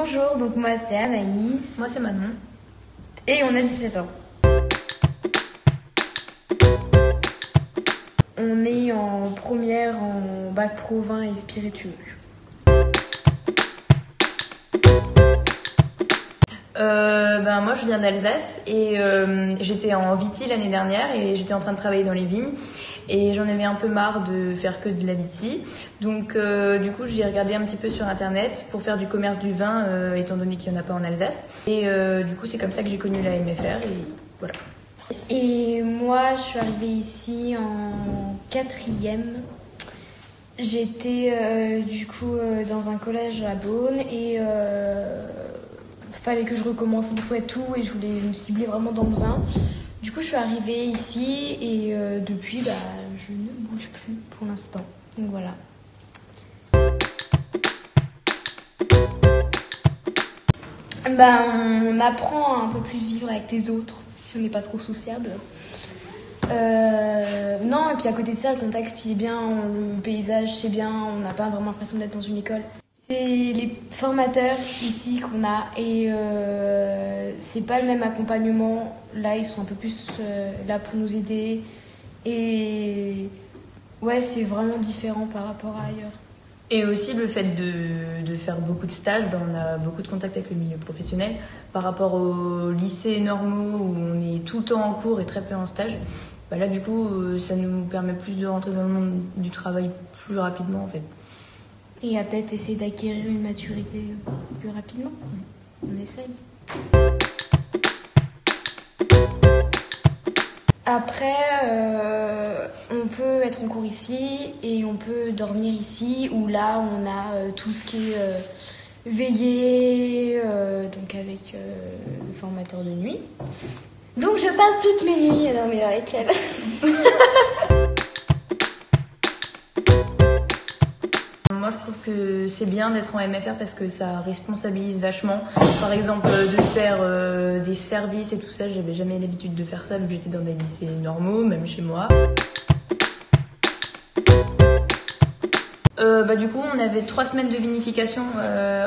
Bonjour, donc moi c'est Anaïs. Moi c'est Manon. Et on a 17 ans. On est en première en bac pro vin et spiritueux. Moi je viens d'Alsace et j'étais en Viti l'année dernière et j'étais en train de travailler dans les vignes et j'en avais un peu marre de faire que de la Viti. Donc du coup j'ai regardé un petit peu sur internet pour faire du commerce du vin étant donné qu'il n'y en a pas en Alsace. Et du coup c'est comme ça que j'ai connu la MFR et voilà. Et moi je suis arrivée ici en 4e. J'étais dans un collège à Beaune et fallait que je recommence un peu tout et je voulais me cibler vraiment dans le vin. Du coup je suis arrivée ici et depuis je ne bouge plus pour l'instant. Donc voilà. On apprend à un peu plus vivre avec les autres si on n'est pas trop sociable. Non, et puis à côté de ça, le contexte il est bien, le paysage c'est bien, on n'a pas vraiment l'impression d'être dans une école. C'est les formateurs ici qu'on a et c'est pas le même accompagnement. Là, ils sont un peu plus là pour nous aider et ouais, c'est vraiment différent par rapport à ailleurs. Et aussi le fait de faire beaucoup de stages, on a beaucoup de contacts avec le milieu professionnel par rapport aux lycées normaux où on est tout le temps en cours et très peu en stage. Là du coup ça nous permet plus de rentrer dans le monde du travail plus rapidement en fait. Et à peut-être essayer d'acquérir une maturité plus rapidement. On essaye. Après, on peut être en cours ici et on peut dormir ici, où là, on a tout ce qui est veillé, donc avec le formateur de nuit. Donc je passe toutes mes nuits à dormir avec elle. Moi, je trouve que c'est bien d'être en MFR parce que ça responsabilise vachement. Par exemple, de faire des services et tout ça, j'avais jamais l'habitude de faire ça vu que j'étais dans des lycées normaux, même chez moi. Du coup, on avait 3 semaines de vinification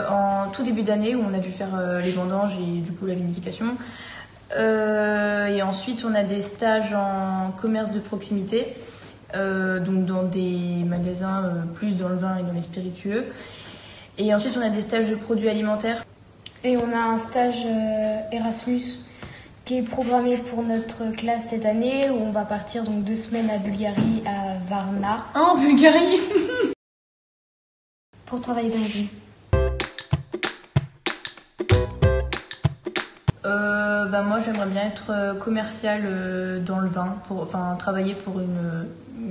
en tout début d'année où on a dû faire les vendanges et du coup la vinification. Et ensuite, on a des stages en commerce de proximité. Donc dans des magasins plus dans le vin et dans les spiritueux. Et ensuite on a des stages de produits alimentaires. Et on a un stage Erasmus qui est programmé pour notre classe cette année où on va partir donc 2 semaines à Bulgarie, à Varna. En Bulgarie. Pour travailler dans les vignes. Moi j'aimerais bien être commerciale dans le vin, travailler pour une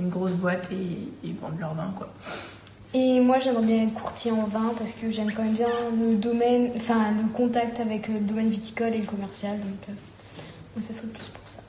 grosse boîte et vendre leur vin quoi. Et moi j'aimerais bien être courtier en vin parce que j'aime quand même bien le domaine, le contact avec le domaine viticole et le commercial, donc moi ça serait plus pour ça.